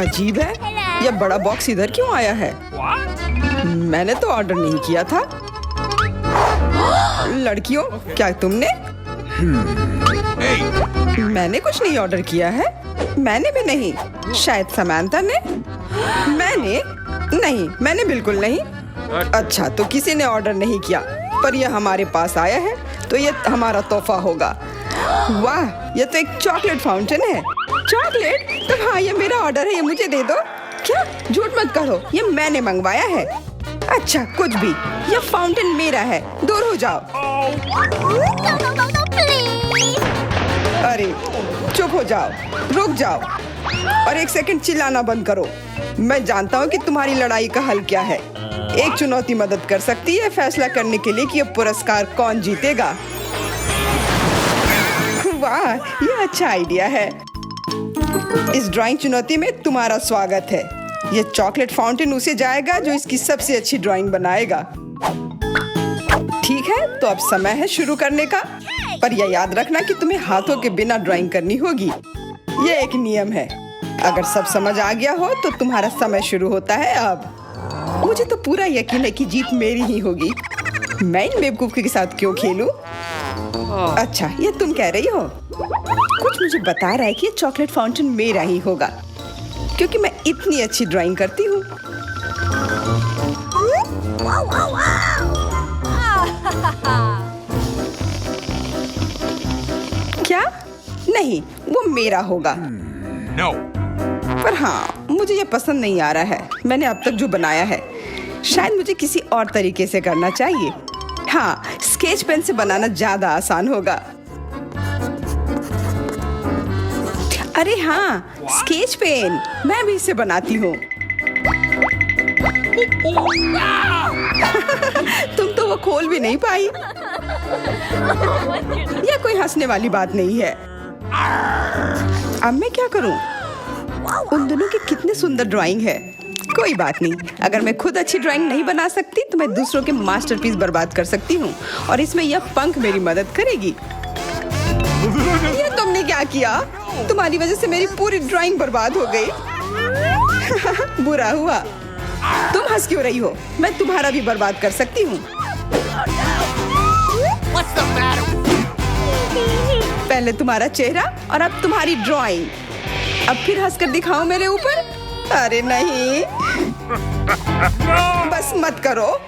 अजीब है, यह बड़ा बॉक्स इधर क्यों आया है? मैंने तो ऑर्डर नहीं किया था। लड़कियों, क्या तुमने? मैंने कुछ नहीं ऑर्डर किया है। मैंने भी नहीं। शायद समांथा ने। मैंने बिल्कुल नहीं। अच्छा, तो किसी ने ऑर्डर नहीं किया, पर यह हमारे पास आया है, तो यह हमारा तोहफा होगा। वाह, यह तो एक चॉकलेट फाउंटेन है। चॉकलेट? तो हाँ, ये मेरा ऑर्डर है, ये मुझे दे दो। क्या? झूठ मत करो, ये मैंने मंगवाया है। अच्छा, कुछ भी, यह फाउंटेन मेरा है, दूर हो जाओ। अरे चुप हो जाओ, रुक जाओ और एक सेकंड चिल्लाना बंद करो। मैं जानता हूँ कि तुम्हारी लड़ाई का हल क्या है। एक चुनौती मदद कर सकती है फैसला करने के लिए कि यह पुरस्कार कौन जीतेगा। वाह, यह अच्छा आइडिया है। इस ड्राइंग चुनौती में तुम्हारा स्वागत है। यह चॉकलेट फाउंटेन उसे जाएगा जो इसकी सबसे अच्छी ड्राइंग बनाएगा। ठीक है, तो अब समय है शुरू करने का, पर यह याद रखना कि तुम्हें हाथों के बिना ड्राइंग करनी होगी। यह एक नियम है। अगर सब समझ आ गया हो तो तुम्हारा समय शुरू होता है अब। मुझे तो पूरा यकीन है कि जीत मेरी ही होगी। मैं इन बेवकूफ के साथ क्यों खेलूं? अच्छा, ये तुम कह रही हो? कुछ मुझे बता रहा है कि ये चॉकलेट फाउंटेन मेरा ही होगा, क्योंकि मैं इतनी अच्छी ड्राइंग करती हूँ। क्या? नहीं, वो मेरा होगा। No. पर हाँ, मुझे ये पसंद नहीं आ रहा है। मैंने अब तक जो बनाया है, शायद मुझे किसी और तरीके से करना चाहिए। हाँ, स्केच पेन से बनाना ज्यादा आसान होगा। अरे हाँ, स्केच पेन, मैं भी इसे बनाती हूँ। तुम तो वो खोल भी नहीं पाई। यह कोई हंसने वाली बात नहीं है। अब मैं क्या करूं? उन दोनों की कितनी सुंदर ड्राइंग है। कोई बात नहीं, अगर मैं खुद अच्छी ड्राइंग नहीं बना सकती तो मैं दूसरों के मास्टरपीस बर्बाद कर सकती हूँ, और इसमें यह पंख मेरी मदद करेगी। ये तुमने क्या किया? तुम्हारी वजह से मेरी पूरी ड्राइंग बर्बाद हो गई। बुरा हुआ। तुम हंस क्यों रही हो? मैं तुम्हारा भी बर्बाद कर सकती हूँ। पहले तुम्हारा चेहरा और अब तुम्हारी ड्राइंग। अब फिर हंसकर दिखाओ मेरे ऊपर। अरे नहीं, बस मत करो।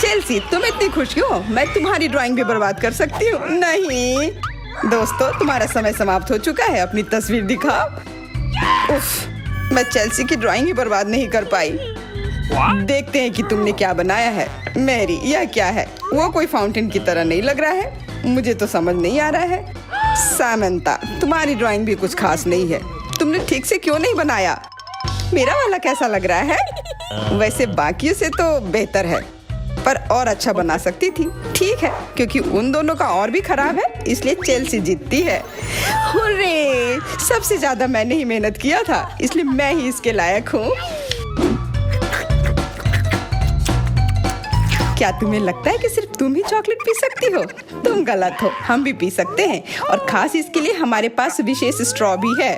चेल्सी, तुम इतनी खुश क्यों? मैं तुम्हारी ड्राइंग भी बर्बाद कर सकती हूँ। नहीं दोस्तों, तुम्हारा समय समाप्त हो चुका है। अपनी तस्वीर दिखाओ। उफ, मैं चेल्सी की ड्राइंग ही बर्बाद नहीं कर पाई। देखते हैं कि तुमने क्या बनाया है। मैरी, यह क्या है? वो कोई फाउंटेन की तरह नहीं लग रहा है। मुझे तो समझ नहीं आ रहा है। सामंता, तुम्हारी ड्राइंग भी कुछ खास नहीं है। तुमने ठीक से क्यों नहीं बनाया? मेरा वाला कैसा लग रहा है? वैसे बाकियों से तो बेहतर है, पर और अच्छा बना सकती थी। ठीक है, क्योंकि उन दोनों का और भी खराब है, इसलिए चेल्सी जीतती है। हुर्रे! सबसे ज्यादा मैंने ही मेहनत किया था, इसलिए मैं ही इसके लायक हूँ। क्या तुम्हें लगता है कि सिर्फ तुम ही चॉकलेट पी सकती हो? तुम गलत हो, हम भी पी सकते हैं, और खास इसके लिए हमारे पास विशेष स्ट्रॉ भी है।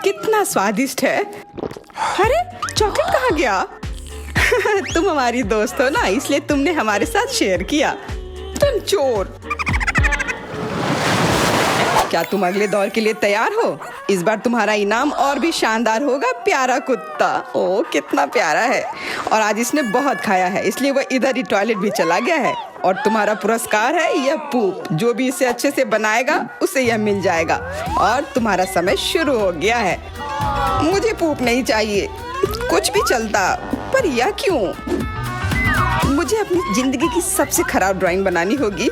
कितना स्वादिष्ट है। अरे, चॉकलेट कहाँ गया? तुम हमारी दोस्त हो ना, इसलिए तुमने हमारे साथ शेयर किया। तुम चोर। क्या तुम अगले दौर के लिए तैयार हो? इस बार तुम्हारा इनाम और भी शानदार होगा। प्यारा कुत्ता। ओह, कितना प्यारा है। और आज इसने बहुत खाया है, इसलिए वह इधर ही टॉयलेट भी चला गया है। और तुम्हारा पुरस्कार है यह पूप। जो भी इसे अच्छे से बनाएगा उसे यह मिल जाएगा। और तुम्हारा समय शुरू हो गया है। मुझे पूप नहीं चाहिए, कुछ भी चलता, पर यह क्यों? मुझे अपनी जिंदगी की सबसे खराब ड्राइंग बनानी होगी।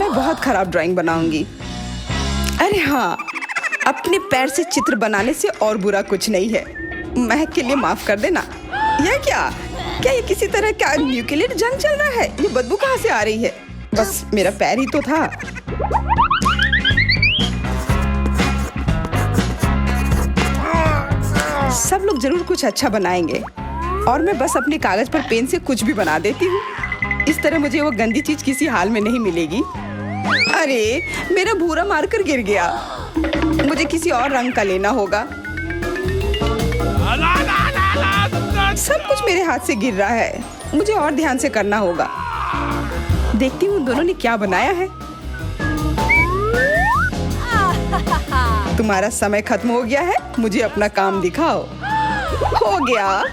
बहुत खराब ड्राइंग बनाऊंगी। अरे हाँ, अपने पैर से चित्र बनाने से और बुरा कुछ नहीं है। महक के लिए माफ कर देना। यह क्या ये किसी तरह का न्यूक्लियर जंग चल रहा है? ये बदबू कहाँ से आ रही है? बस मेरा पैर ही तो था। सब लोग जरूर कुछ अच्छा बनाएंगे। और मैं बस अपने कागज पर पेन से कुछ भी बना देती हूँ। इस तरह मुझे वो गंदी चीज किसी हाल में नहीं मिलेगी। अरे, मेरा भूरा मार्कर गिर गया। मुझे किसी और रंग का लेना होगा। सब कुछ मेरे हाथ से गिर रहा है। मुझे और ध्यान से करना होगा। देखती हूँ उन दोनों ने क्या बनाया है। तुम्हारा समय खत्म हो गया है। मुझे अपना काम दिखाओ। हो गया।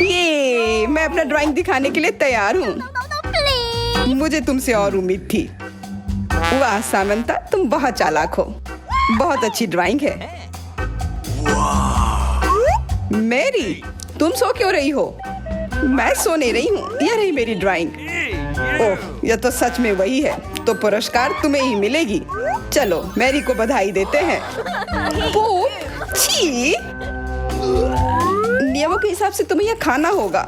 ये मैं अपना ड्राइंग दिखाने के लिए तैयार हूँ। मुझे तुमसे और उम्मीद थी। वाह सामंता, तुम बहुत चालाक हो। बहुत अच्छी ड्राइंग है। मेरी, तुम सो क्यों रही हो? मैं सो नहीं रही हूँ। यह रही मेरी ड्राइंग। ओह, यह तो सच में वही है। तो पुरस्कार तुम्हें ही मिलेगी। चलो मैरी को बधाई देते हैं। छी! नियमों के हिसाब से तुम्हें यह खाना होगा।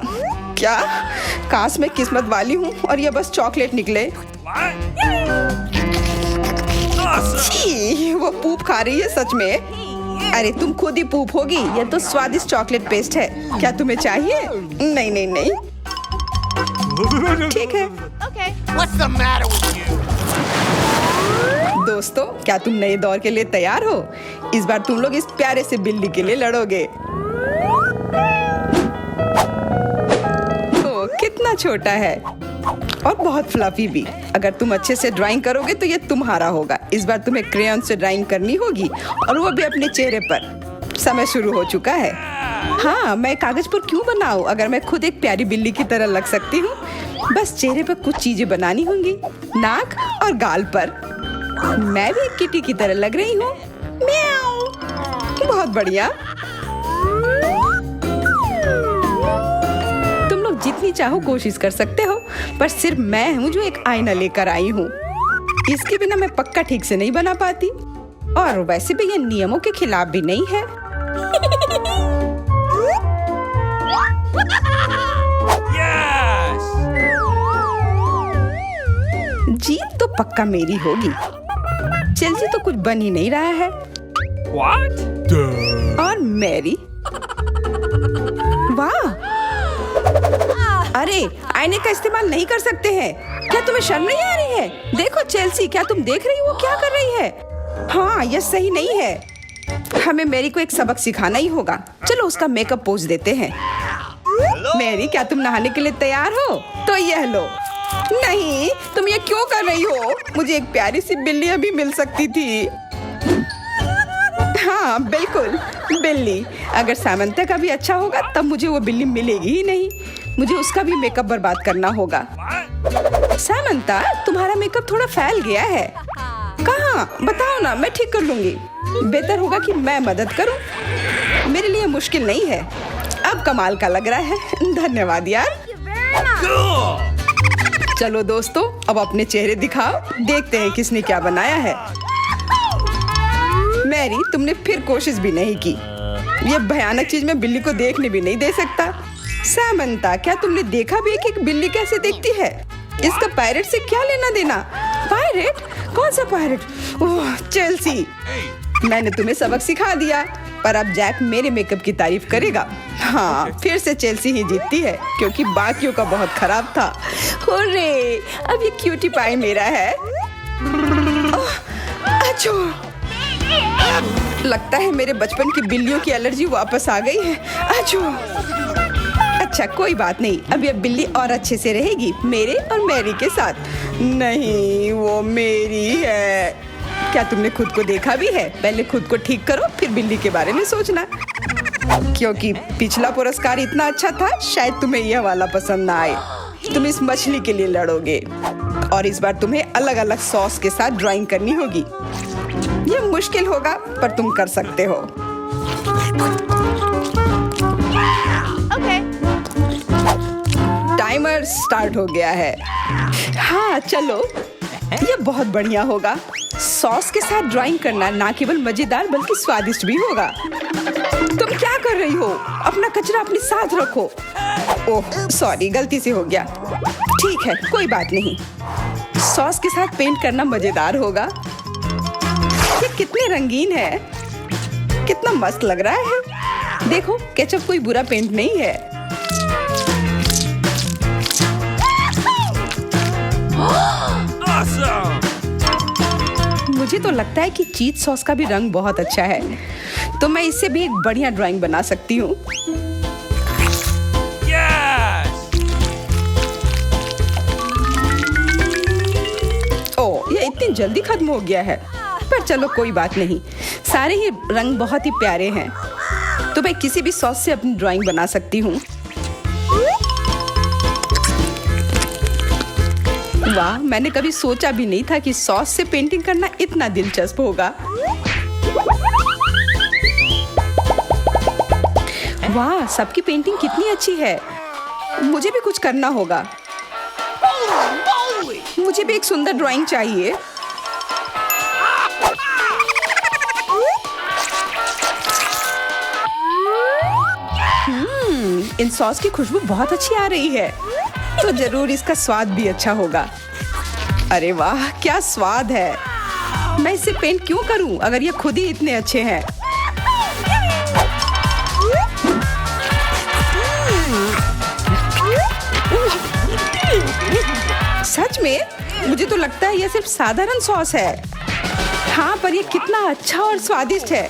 क्या? काश मैं किस्मत वाली हूँ और यह बस चॉकलेट निकले। छी! वो पूप खा रही है सच में। अरे तुम खुद ही पूप होगी। यह तो स्वादिष्ट चॉकलेट पेस्ट है। क्या तुम्हें चाहिए? नहीं नहीं नहीं। ठीक है। What's the matter with you? दोस्तों, क्या तुम नए दौर के लिए तैयार हो? इस बार तुम लोग इस प्यारे से बिल्ली के लिए लड़ोगे। ओह, कितना छोटा है और बहुत फ्लफी भी। अगर तुम अच्छे से ड्राइंग करोगे तो ये तुम्हारा होगा। इस बार तुम्हें क्रेयॉन से ड्राइंग करनी होगी और वो भी अपने चेहरे पर। समय शुरू हो चुका है। हाँ, मैं कागज पर क्यों बनाऊं अगर मैं खुद एक प्यारी बिल्ली की तरह लग सकती हूँ। बस चेहरे पर कुछ चीजें बनानी होंगी, नाक और गाल पर। मैं भी एक किटी की तरह लग रही हूँ। म्याऊ। बहुत बढ़िया। तुम लोग जितनी चाहो कोशिश कर सकते हो, पर सिर्फ मैं हूँ जो एक आईना लेकर आई हूँ। इसके बिना मैं पक्का ठीक से नहीं बना पाती। और वैसे भी ये नियमों के खिलाफ भी नहीं है। जीत तो पक्का मेरी होगी। चेल्सी तो कुछ बन ही नहीं रहा है। What? और मैरी, वाह! अरे, आईने का इस्तेमाल नहीं कर सकते हैं। क्या तुम्हें शर्म नहीं आ रही है? देखो चेल्सी, क्या तुम देख रही हो वो क्या कर रही है? हाँ, यह सही नहीं है। हमें मैरी को एक सबक सिखाना ही होगा। चलो उसका मेकअप पोज देते हैं। मैरी, क्या तुम नहाने के लिए तैयार हो? तो यह लो। नहीं, तुम ये क्यों कर रही हो? मुझे एक प्यारी सी बिल्ली अभी मिल सकती थी। हाँ बिल्कुल, बिल्ली। अगर सामंता का भी अच्छा होगा तब मुझे वो बिल्ली मिलेगी ही नहीं। मुझे उसका भी मेकअप बर्बाद करना होगा। सामंता, तुम्हारा मेकअप थोड़ा फैल गया है। कहाँ? बताओ ना, मैं ठीक कर लूंगी। बेहतर होगा कि मैं मदद करूं। मेरे लिए मुश्किल नहीं है। अब कमाल का लग रहा है। धन्यवाद यार। चलो दोस्तों, अब अपने चेहरे दिखाओ। देखते हैं किसने क्या बनाया है। मैरी, तुमने फिर कोशिश भी नहीं की। ये भयानक चीज मैं बिल्ली को देखने भी नहीं दे सकता। सामंता, क्या तुमने देखा भी है कि एक बिल्ली कैसे देखती है? इसका पायरेट से क्या लेना देना? पायरेट? कौन सा पायरेट? ओह, चेल्सी, मैंने तुम्हें सबक सिखा दिया, पर अब जैक मेरे मेकअप की तारीफ करेगा। हाँ, फिर से चेल्सी ही जीतती है क्योंकि बाकियों का बहुत खराब था। हुर्रे, अब ये क्यूटी पाई मेरा है। अच्छो, लगता है मेरे बचपन की बिल्लियों की एलर्जी वापस आ गई है। अच्छो। अच्छा, कोई बात नहीं। अब ये बिल्ली और अच्छे से रहेगी मेरे और मैरी के साथ। नहीं, वो मेरी है। क्या तुमने खुद को देखा भी है? पहले खुद को ठीक करो, फिर बिल्ली के बारे में सोचना। क्योंकि पिछला पुरस्कार इतना अच्छा था, शायद तुम्हें यह वाला पसंद ना आए। तुम इस मछली के लिए लड़ोगे और इस बार तुम्हें अलग अलग सॉस के साथ ड्राइंग करनी होगी। यह मुश्किल होगा, पर तुम कर सकते हो। टाइमर स्टार्ट हो गया है। हाँ चलो, यह बहुत बढ़िया होगा। सॉस के साथ ड्राइंग करना ना केवल मजेदार बल्कि स्वादिष्ट भी होगा। तुम क्या कर रही हो? अपना कचरा अपने साथ रखो। ओह सॉरी, गलती से हो गया। ठीक है, कोई बात नहीं। सॉस के साथ पेंट करना मजेदार होगा। ये कितने रंगीन है, कितना मस्त लग रहा है। देखो, केचप कोई बुरा पेंट नहीं है। Awesome! मुझे तो लगता है कि चीज सॉस का भी रंग बहुत अच्छा है, तो मैं इससे भी एक बढ़िया ड्राइंग बना सकती हूँ। Yes! ओह, ये इतनी जल्दी खत्म हो गया है, पर चलो कोई बात नहीं, सारे ही रंग बहुत ही प्यारे हैं, तो मैं किसी भी सॉस से अपनी ड्राइंग बना सकती हूँ। वाह, मैंने कभी सोचा भी नहीं था कि सॉस से पेंटिंग करना इतना दिलचस्प होगा। वाह, सबकी पेंटिंग कितनी अच्छी है। मुझे भी कुछ करना होगा। मुझे भी एक सुंदर ड्राइंग चाहिए। इन सॉस की खुशबू बहुत अच्छी आ रही है, तो जरूर इसका स्वाद भी अच्छा होगा। अरे वाह, क्या स्वाद है। मैं इसे पेंट क्यों करूं अगर ये खुद ही इतने अच्छे हैं। सच में मुझे तो लगता है ये सिर्फ साधारण सॉस है। हाँ, पर ये कितना अच्छा और स्वादिष्ट है।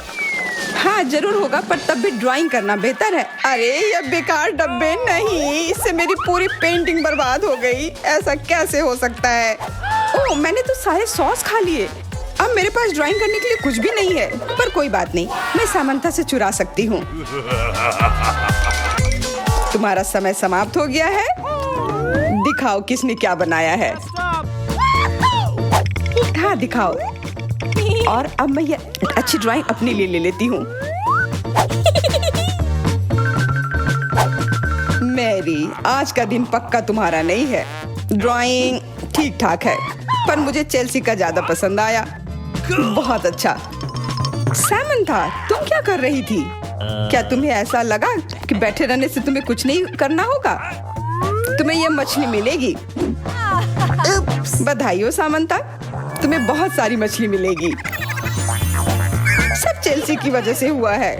हाँ, जरूर होगा, पर तब भी ड्राइंग करना बेहतर है। अरे ये बेकार डब्बे, नहीं, इससे मेरी पूरी पेंटिंग बर्बाद हो गई। ऐसा कैसे हो सकता है। ओह, मैंने तो सारे सॉस खा लिए। अब मेरे पास ड्राइंग करने के लिए कुछ भी नहीं है, पर कोई बात नहीं, मैं सामंथा से चुरा सकती हूँ। तुम्हारा समय समाप्त हो गया है। दिखाओ किसने क्या बनाया है। हाँ, दिखाओ। और अब मैं ये अच्छी ड्राइंग अपने लिए ले लेती हूँ। मैरी, आज का दिन पक्का तुम्हारा नहीं है। ड्राइंग ठीक ठाक है, पर मुझे चेल्सी का ज्यादा पसंद आया। बहुत अच्छा। सामंथा, तुम क्या कर रही थी? क्या तुम्हें ऐसा लगा कि बैठे रहने से तुम्हें कुछ नहीं करना होगा? तुम्हें ये मछली मिलेगी। बधाई हो सामंथा, तुम्हें बहुत सारी मछली मिलेगी। सब चेल्सी की वजह से हुआ है।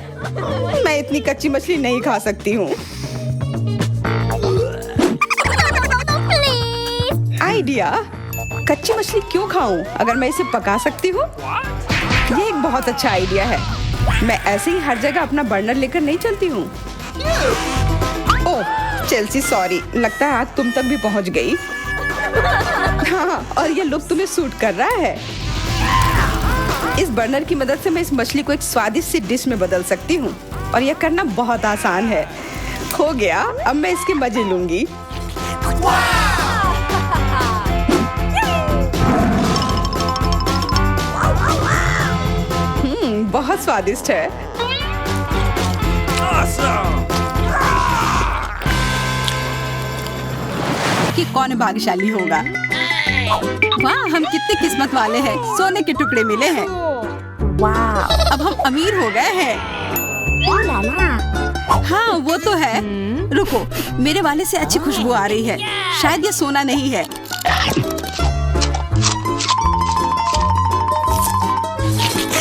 मैं इतनी कच्ची मछली नहीं खा सकती हूँ। आइडिया, कच्ची मछली क्यों खाऊं अगर मैं इसे पका सकती हूँ? ये एक बहुत अच्छा आइडिया है। मैं ऐसे ही हर जगह अपना बर्नर लेकर नहीं चलती हूँ। ओह चेल्सी, सॉरी, लगता है आग तुम तक भी पहुँच गई। हाँ, और ये लुक तुम्हें सूट कर रहा है। इस बर्नर की मदद से मैं इस मछली को एक स्वादिष्ट सी डिश में बदल सकती हूँ, और यह करना बहुत आसान है। हो गया, अब मैं इसके मजे लूंगी। बहुत स्वादिष्ट है। Awesome! कि कौन भाग्यशाली होगा। वाह, हम कितने किस्मत वाले हैं, सोने के टुकड़े मिले हैं। वाह, अब हम अमीर हो गए हैं। हाँ, वो तो है। रुको, मेरे वाले से अच्छी खुशबू आ रही है। शायद ये सोना नहीं है।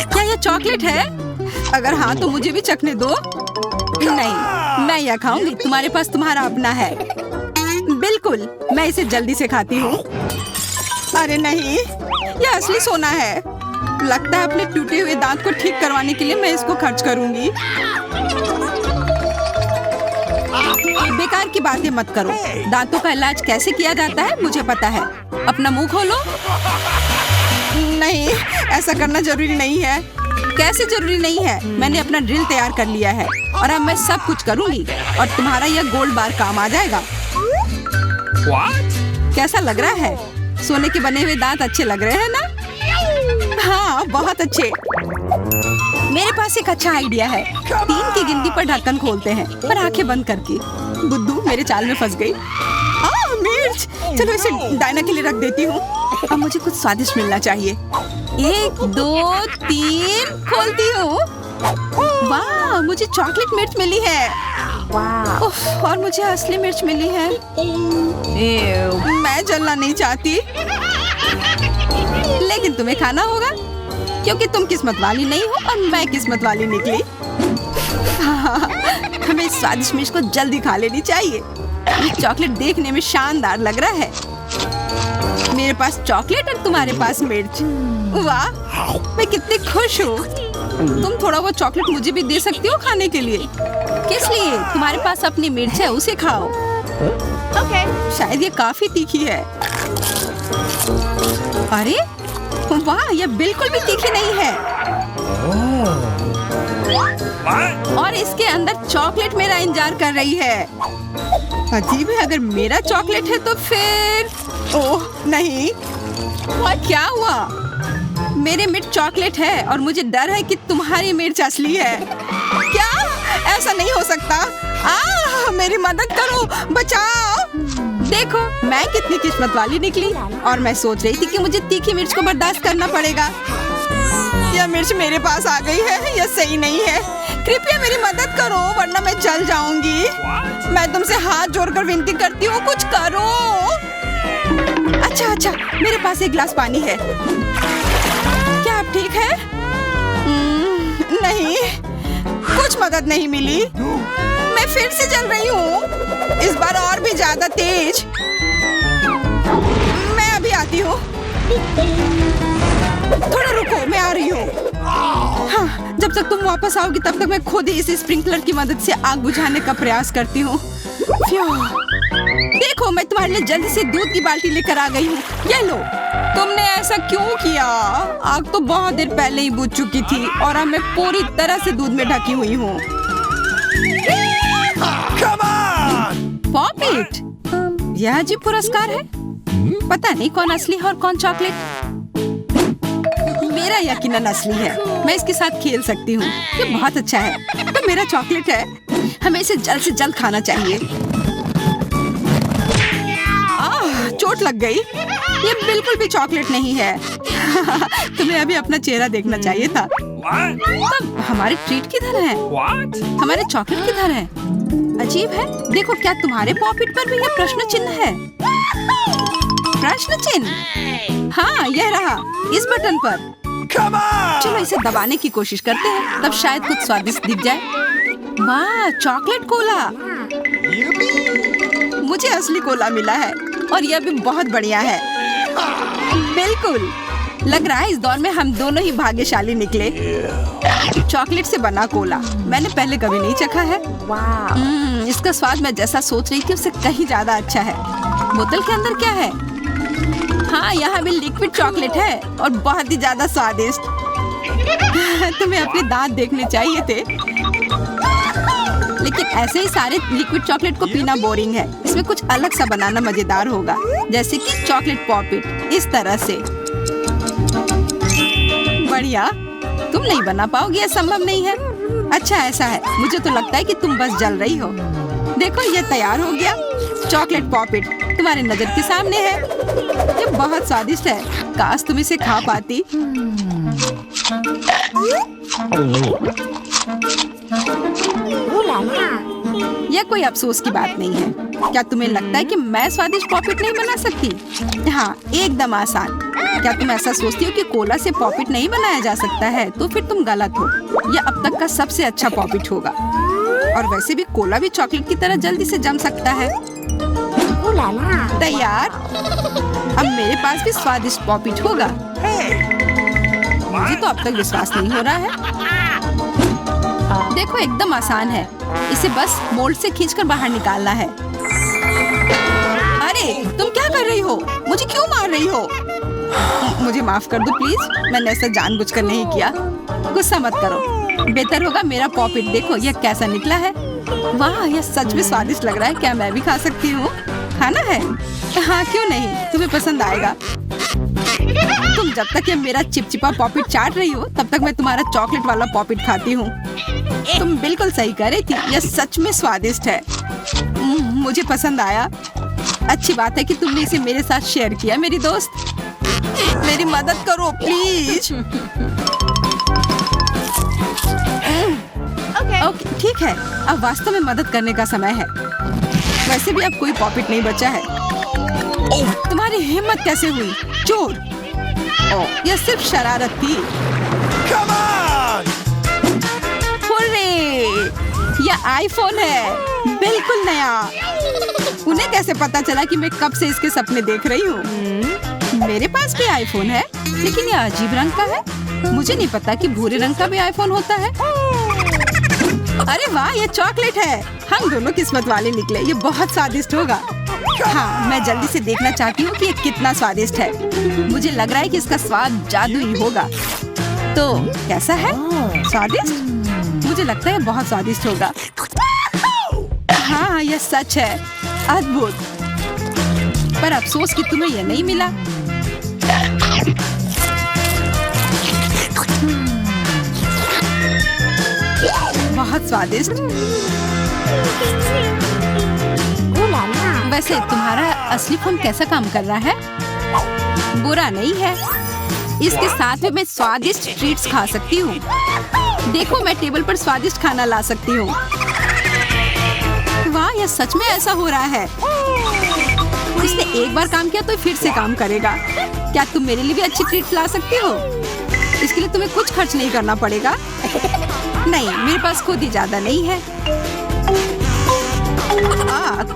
क्या ये चॉकलेट है? अगर हाँ, तो मुझे भी चखने दो। नहीं, मैं यह खाऊंगी। तुम्हारे पास तुम्हारा अपना है। बिल्कुल, मैं इसे जल्दी से खाती हूँ। अरे नहीं, यह असली सोना है। लगता है अपने टूटे हुए दांत को ठीक करवाने के लिए मैं इसको खर्च करूंगी। बेकार की बातें मत करो। दांतों का इलाज कैसे किया जाता है मुझे पता है। अपना मुंह खोलो। नहीं, ऐसा करना जरूरी नहीं है। कैसे जरूरी नहीं है? मैंने अपना ड्रिल तैयार कर लिया है और अब मैं सब कुछ करूंगी और तुम्हारा यह गोल्ड बार काम आ जाएगा। What? कैसा लग रहा है? सोने के बने हुए दांत अच्छे लग रहे हैं ना? हाँ, बहुत अच्छे। मेरे पास एक अच्छा आइडिया है। 3 की गिनती पर ढक्कन खोलते हैं, पर आंखें बंद करके। बुद्धू मेरे चाल में फंस गई। मिर्च, चलो इसे डायना के लिए रख देती हूँ। अब मुझे कुछ स्वादिष्ट मिलना चाहिए। 1 2 3 खोलती हूँ। वाह, मुझे चॉकलेट मिर्च मिली है। उफ, और मुझे असली मिर्च मिली है। मैं जलना नहीं चाहती, लेकिन तुम्हें खाना होगा क्योंकि तुम किस्मत वाली नहीं हो और मैं किस्मत वाली निकली। हमें इस स्वादिष्ट मिर्च को जल्दी खा लेनी चाहिए। ये चॉकलेट देखने में शानदार लग रहा है। मेरे पास चॉकलेट और तुम्हारे पास मिर्च। वाह, मैं कितनी खुश हूँ। तुम थोड़ा वो चॉकलेट मुझे भी दे सकती हो खाने के लिए। किस लिए? तुम्हारे पास अपनी मिर्च है, उसे खाओ। शायद ये काफी तीखी है। अरे वाह, ये बिल्कुल भी तीखी नहीं है। What? और इसके अंदर चॉकलेट मेरा इंतजार कर रही है। अजीब है, अगर मेरा चॉकलेट है तो फिर ओह नहीं। क्या हुआ? मेरे मिर्च चॉकलेट है और मुझे डर है कि तुम्हारी मिर्च असली है। क्या? ऐसा नहीं हो सकता। मेरी मदद करो, बचाओ। देखो मैं कितनी किस्मत वाली निकली और मैं सोच रही थी कि मुझे तीखी मिर्च को बर्दाश्त करना पड़ेगा। यह मिर्च मेरे पास आ गई है, यह सही नहीं है। कृपया मेरी मदद करो वरना मैं जल जाऊंगी। मैं तुमसे हाथ जोड़कर विनती करती हूँ, कुछ करो। अच्छा, मेरे पास एक गिलास पानी है। क्या आप ठीक है? नहीं, कुछ मदद नहीं मिली। मैं फिर से जल रही हूँ, इस बार और भी ज्यादा तेज। मैं अभी आती हूँ। थोड़ा रुको, मैं आ रही हूँ। हाँ, जब तक तुम वापस आओगी तब तक मैं खुद ही इस स्प्रिंकलर की मदद से आग बुझाने का प्रयास करती हूँ। देखो मैं तुम्हारे लिए जल्दी से दूध की बाल्टी लेकर आ गई हूँ। ये लो। तुमने ऐसा क्यों किया? आग तो बहुत देर पहले ही बुझ चुकी थी और अब मैं पूरी तरह से दूध में ढकी हुई हूँ। पॉपिट, यह अजीब पुरस्कार है। पता नहीं कौन असली है और कौन चॉकलेट। मेरा यकीनन असली है, मैं इसके साथ खेल सकती हूँ। ये बहुत अच्छा है। तो मेरा चॉकलेट है, हमें इसे जल्द से जल्द खाना चाहिए। चोट लग गई। ये बिल्कुल भी चॉकलेट नहीं है। तुम्हें अभी अपना चेहरा देखना चाहिए था। तब हमारे ट्रीट किधर है? हमारे चॉकलेट किधर है? अजीब है। देखो क्या तुम्हारे पॉकेट पर भी यह प्रश्न चिन्ह है? प्रश्न चिन्ह? हाँ, यह रहा इस बटन पर। चलो इसे दबाने की कोशिश करते हैं, तब शायद कुछ स्वादिष्ट दिख जाए। वाह, चॉकलेट कोला। मुझे असली कोला मिला है और यह भी बहुत बढ़िया है। बिल्कुल, लग रहा है इस दौर में हम दोनों ही भाग्यशाली निकले। चॉकलेट से बना कोला मैंने पहले कभी नहीं चखा है। इसका स्वाद मैं जैसा सोच रही थी उससे कहीं ज्यादा अच्छा है। बोतल के अंदर क्या है? हाँ, यहाँ भी लिक्विड चॉकलेट है और बहुत ही ज्यादा स्वादिष्ट। तुम्हें अपने दांत देखने चाहिए थे। लेकिन ऐसे ही सारे लिक्विड चॉकलेट को पीना बोरिंग है। इसमें कुछ अलग सा बनाना मजेदार होगा, जैसे कि चॉकलेट पॉपिट इस तरह से। बढ़िया, तुम नहीं बना पाओगी, यह संभव नहीं है। अच्छा ऐसा है, मुझे तो लगता है कि तुम बस जल रही हो। देखो ये तैयार हो गया। चॉकलेट पॉपिट तुम्हारे नजर के सामने है। ये बहुत स्वादिष्ट है, काश तुम इसे खा पाती। यह कोई अफसोस की बात नहीं है। क्या तुम्हें लगता है कि मैं स्वादिष्ट पॉपिट नहीं बना सकती? हाँ, एकदम आसान। क्या तुम ऐसा सोचती हो कि कोला से पॉपिट नहीं बनाया जा सकता है? तो फिर तुम गलत हो। यह अब तक का सबसे अच्छा पॉपिट होगा। और वैसे भी कोला भी चॉकलेट की तरह जल्दी से जम सकता है। तैयार? अब मेरे पास भी स्वादिष्ट पॉपिट होगा। मुझे तो अब तक विश्वास नहीं हो रहा है। देखो एकदम आसान है, इसे बस मोल्ड से खींचकर बाहर निकालना है। अरे तुम क्या कर रही हो? मुझे क्यों मार रही हो? मुझे माफ कर दो प्लीज, मैंने ऐसा जानबूझकर नहीं किया। गुस्सा मत करो। बेहतर होगा मेरा पॉपिट देखो यह कैसा निकला है। वाह, यह सच में स्वादिष्ट लग रहा है। क्या मैं भी खा सकती हूँ? खाना है? हाँ क्यों नहीं, तुम्हें पसंद आएगा। तुम जब तक ये मेरा चिपचिपा पॉपिट चाट रही हो तब तक मैं तुम्हारा चॉकलेट वाला पॉपिट खाती हूँ। तुम बिल्कुल सही कह रही थी, यह सच में स्वादिष्ट है। मुझे पसंद आया। अच्छी बात है कि तुमने इसे मेरे साथ शेयर किया। मेरी दोस्त, मेरी मदद करो प्लीज। ओके, ठीक है, अब वास्तव में मदद करने का समय है। वैसे भी अब कोई पॉपिट नहीं बचा है। तुम्हारी हिम्मत कैसे हुई? चोर! यह सिर्फ शरारत थी। हुर्रे! यह आईफोन है, बिल्कुल नया। उन्हें कैसे पता चला कि मैं कब से इसके सपने देख रही हूँ? मेरे पास भी आईफोन है, लेकिन ये अजीब रंग का है। मुझे नहीं पता कि भूरे रंग का भी आईफोन होता है। अरे वाह, ये चॉकलेट है। हम दोनों किस्मत वाले निकले। ये बहुत स्वादिष्ट होगा। हाँ, मैं जल्दी से देखना चाहती हूँ कि ये कितना स्वादिष्ट है। मुझे लग रहा है कि इसका स्वाद जादुई होगा। तो कैसा है? स्वादिष्ट? मुझे लगता है बहुत स्वादिष्ट होगा। हाँ, यह सच है। अद्भुत। पर अफसोस कि तुम्हें यह नहीं मिला। बहुत स्वादिष्ट। वैसे तुम्हारा असली फोन कैसा काम कर रहा है? बुरा नहीं है। इसके साथ में मैं स्वादिष्ट ट्रीट्स खा सकती हूँ। देखो, मैं टेबल पर स्वादिष्ट खाना ला सकती हूँ। वाह, यह सच में ऐसा हो रहा है। इसने एक बार काम किया तो फिर से काम करेगा। क्या तुम मेरे लिए भी अच्छी ट्रीट ला सकती हो? इसके लिए तुम्हें कुछ खर्च नहीं करना पड़ेगा। नहीं, मेरे पास खुद ही ज्यादा नहीं है।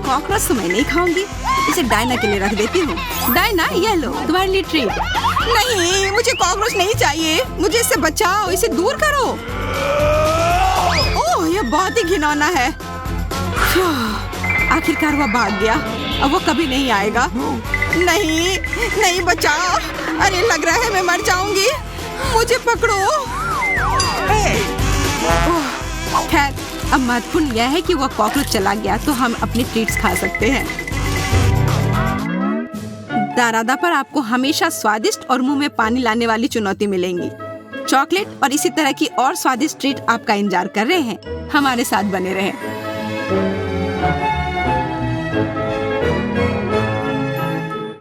कॉकरोच तो मैं नहीं खाऊंगी। इसे डायना के लिए रख देती हूँ। डायना, ये लो तुम्हारे लिए ट्रीट। नहीं, मुझे कॉकरोच नहीं चाहिए। मुझे इससे बचाओ, इसे दूर करो। ओह, यह बहुत ही घिनौना है। आखिरकार वह भाग गया। अब वो कभी नहीं आएगा। नहीं, नहीं, बचाओ। अरे, लग रहा है मैं मर जाऊंगी। मुझे पकड़ो। खैर, अब महत्वपूर्ण यह है कि वह कॉकरोच चला गया तो हम अपनी ट्रीट्स खा सकते हैं। दारादा पर आपको हमेशा स्वादिष्ट और मुंह में पानी लाने वाली चुनौती मिलेंगी। चॉकलेट और इसी तरह की और स्वादिष्ट ट्रीट आपका इंतजार कर रहे हैं। हमारे साथ बने रहें।